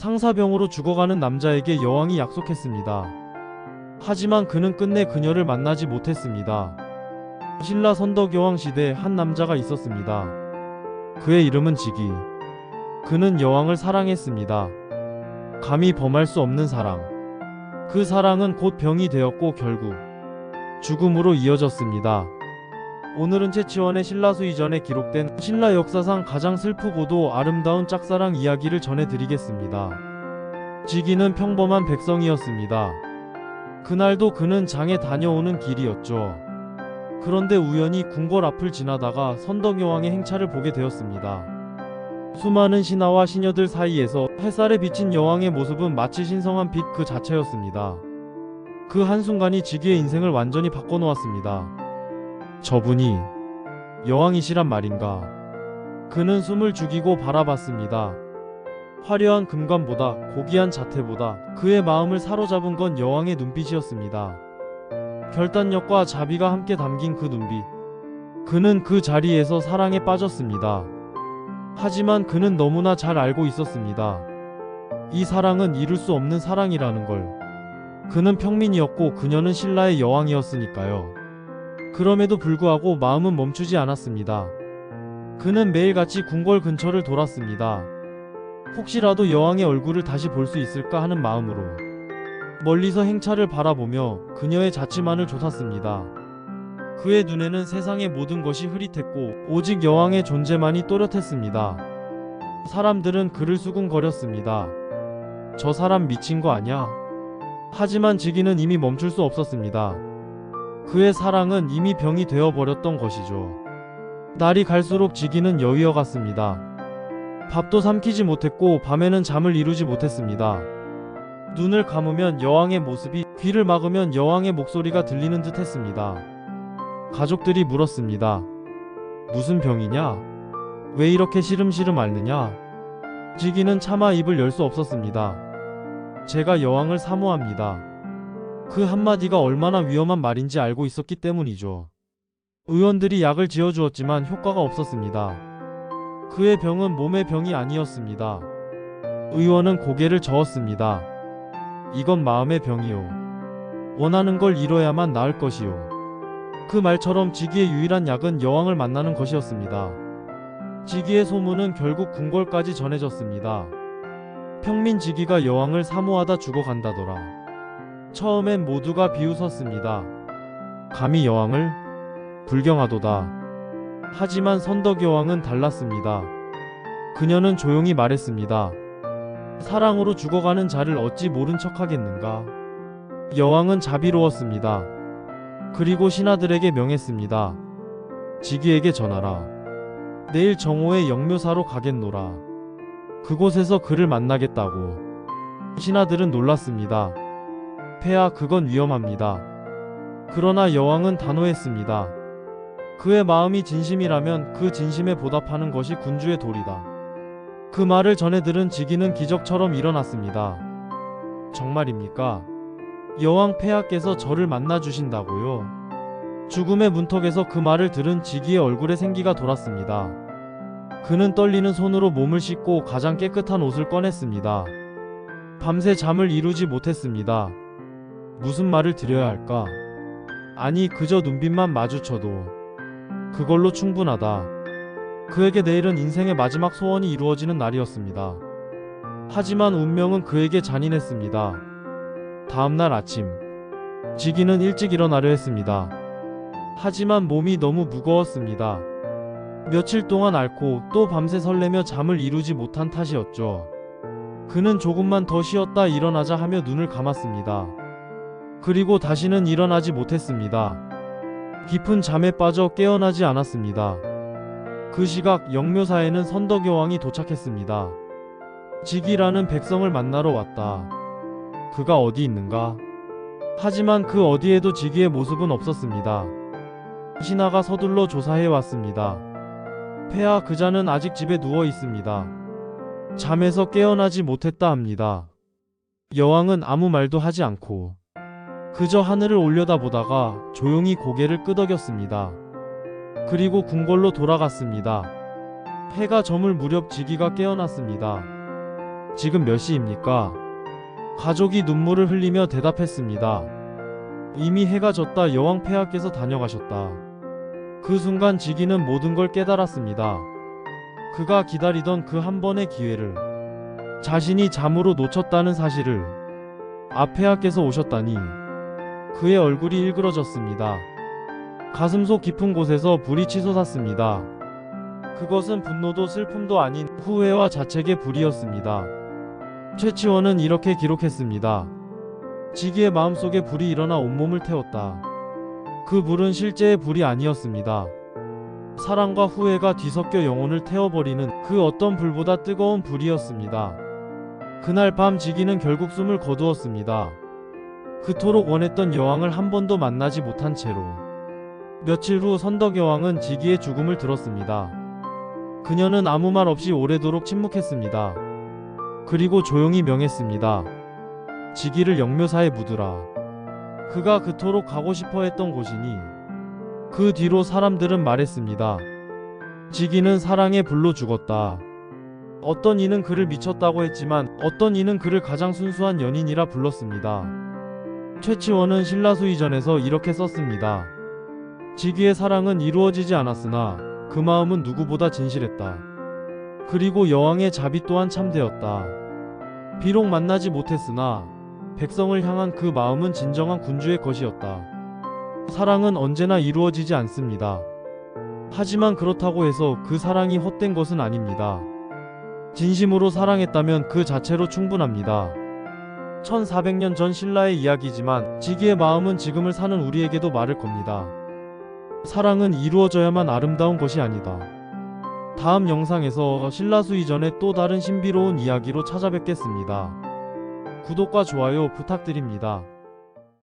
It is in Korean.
상사병으로 죽어가는 남자에게 여왕이 약속했습니다. 하지만 그는 끝내 그녀를 만나지 못했습니다. 신라 선덕여왕 시대에 한 남자가 있었습니다. 그의 이름은 지기. 그는 여왕을 사랑했습니다. 감히 범할 수 없는 사랑. 그 사랑은 곧 병이 되었고 결국 죽음으로 이어졌습니다. 오늘은 최치원의 신라수 이전에 기록된 신라 역사상 가장 슬프고도 아름다운 짝사랑 이야기를 전해드리겠습니다. 지기는 평범한 백성이었습니다. 그날도 그는 장에 다녀오는 길이었죠. 그런데 우연히 궁궐 앞을 지나다가 선덕여왕의 행차를 보게 되었습니다. 수많은 신하와 시녀들 사이에서 햇살에 비친 여왕의 모습은 마치 신성한 빛 그 자체였습니다. 그 한순간이 지기의 인생을 완전히 바꿔놓았습니다. 저분이 여왕이시란 말인가? 그는 숨을 죽이고 바라봤습니다. 화려한 금관보다 고귀한 자태보다 그의 마음을 사로잡은 건 여왕의 눈빛이었습니다. 결단력과 자비가 함께 담긴 그 눈빛. 그는 그 자리에서 사랑에 빠졌습니다. 하지만 그는 너무나 잘 알고 있었습니다. 이 사랑은 이룰 수 없는 사랑이라는 걸. 그는 평민이었고 그녀는 신라의 여왕이었으니까요. 그럼에도 불구하고 마음은 멈추지 않았습니다. 그는 매일같이 궁궐 근처를 돌았습니다. 혹시라도 여왕의 얼굴을 다시 볼 수 있을까 하는 마음으로 멀리서 행차를 바라보며 그녀의 자취만을 좇았습니다. 그의 눈에는 세상의 모든 것이 흐릿했고 오직 여왕의 존재만이 또렷했습니다. 사람들은 그를 수군거렸습니다. 저 사람 미친 거 아냐? 하지만 지기는 이미 멈출 수 없었습니다. 그의 사랑은 이미 병이 되어버렸던 것이죠. 날이 갈수록 지기는 여위어갔습니다. 밥도 삼키지 못했고 밤에는 잠을 이루지 못했습니다. 눈을 감으면 여왕의 모습이, 귀를 막으면 여왕의 목소리가 들리는 듯 했습니다. 가족들이 물었습니다. 무슨 병이냐? 왜 이렇게 시름시름 앓느냐? 지기는 차마 입을 열 수 없었습니다. 제가 여왕을 사모합니다. 그 한마디가 얼마나 위험한 말인지 알고 있었기 때문이죠. 의원들이 약을 지어주었지만 효과가 없었습니다. 그의 병은 몸의 병이 아니었습니다. 의원은 고개를 저었습니다. 이건 마음의 병이요. 원하는 걸 이뤄야만 나을 것이요. 그 말처럼 지기의 유일한 약은 여왕을 만나는 것이었습니다. 지기의 소문은 결국 궁궐까지 전해졌습니다. 평민 지기가 여왕을 사모하다 죽어간다더라. 처음엔 모두가 비웃었습니다. 감히 여왕을? 불경하도다. 하지만 선덕여왕은 달랐습니다. 그녀는 조용히 말했습니다. 사랑으로 죽어가는 자를 어찌 모른 척하겠는가? 여왕은 자비로웠습니다. 그리고 신하들에게 명했습니다. 지기에게 전하라. 내일 정오에 영묘사로 가겠노라. 그곳에서 그를 만나겠다고. 신하들은 놀랐습니다. 폐하, 그건 위험합니다. 그러나 여왕은 단호했습니다. 그의 마음이 진심이라면 그 진심에 보답하는 것이 군주의 도리다. 그 말을 전해 들은 지기는 기적처럼 일어났습니다. 정말입니까? 여왕 폐하께서 저를 만나주신다고요? 죽음의 문턱에서 그 말을 들은 지기의 얼굴에 생기가 돌았습니다. 그는 떨리는 손으로 몸을 씻고 가장 깨끗한 옷을 꺼냈습니다. 밤새 잠을 이루지 못했습니다. 무슨 말을 드려야 할까? 아니, 그저 눈빛만 마주쳐도 그걸로 충분하다. 그에게 내일은 인생의 마지막 소원이 이루어지는 날이었습니다. 하지만 운명은 그에게 잔인했습니다. 다음날 아침, 지기는 일찍 일어나려 했습니다. 하지만 몸이 너무 무거웠습니다. 며칠 동안 앓고 또 밤새 설레며 잠을 이루지 못한 탓이었죠. 그는 조금만 더 쉬었다 일어나자 하며 눈을 감았습니다. 그리고 다시는 일어나지 못했습니다. 깊은 잠에 빠져 깨어나지 않았습니다. 그 시각 영묘사에는 선덕여왕이 도착했습니다. 지기라는 백성을 만나러 왔다. 그가 어디 있는가? 하지만 그 어디에도 지기의 모습은 없었습니다. 신하가 서둘러 조사해 왔습니다. 폐하, 그자는 아직 집에 누워 있습니다. 잠에서 깨어나지 못했다 합니다. 여왕은 아무 말도 하지 않고 그저 하늘을 올려다보다가 조용히 고개를 끄덕였습니다. 그리고 궁궐로 돌아갔습니다. 해가 저물 무렵 지기가 깨어났습니다. 지금 몇 시입니까? 가족이 눈물을 흘리며 대답했습니다. 이미 해가 졌다. 여왕 폐하께서 다녀가셨다. 그 순간 지기는 모든 걸 깨달았습니다. 그가 기다리던 그 한 번의 기회를, 자신이 잠으로 놓쳤다는 사실을, 아폐하께서 오셨다니. 그의 얼굴이 일그러졌습니다. 가슴속 깊은 곳에서 불이 치솟았습니다. 그것은 분노도 슬픔도 아닌 후회와 자책의 불이었습니다. 최치원은 이렇게 기록했습니다. 지기의 마음속에 불이 일어나 온몸을 태웠다. 그 불은 실제의 불이 아니었습니다. 사랑과 후회가 뒤섞여 영혼을 태워버리는 그 어떤 불보다 뜨거운 불이었습니다. 그날 밤 지기는 결국 숨을 거두었습니다. 그토록 원했던 여왕을 한 번도 만나지 못한 채로. 며칠 후 선덕여왕은 지기의 죽음을 들었습니다. 그녀는 아무 말 없이 오래도록 침묵했습니다. 그리고 조용히 명했습니다. 지기를 영묘사에 묻으라. 그가 그토록 가고 싶어 했던 곳이니. 그 뒤로 사람들은 말했습니다. 지기는 사랑의 불로 죽었다. 어떤 이는 그를 미쳤다고 했지만 어떤 이는 그를 가장 순수한 연인이라 불렀습니다. 최치원은 신라수의전에서 이렇게 썼습니다. 지기의 사랑은 이루어지지 않았으나 그 마음은 누구보다 진실했다. 그리고 여왕의 자비 또한 참되었다. 비록 만나지 못했으나 백성을 향한 그 마음은 진정한 군주의 것이었다. 사랑은 언제나 이루어지지 않습니다. 하지만 그렇다고 해서 그 사랑이 헛된 것은 아닙니다. 진심으로 사랑했다면 그 자체로 충분합니다. 1400년 전 신라의 이야기지만 지기의 마음은 지금을 사는 우리에게도 말을 겁니다. 사랑은 이루어져야만 아름다운 것이 아니다. 다음 영상에서 신라수의전의 또 다른 신비로운 이야기로 찾아뵙겠습니다. 구독과 좋아요 부탁드립니다.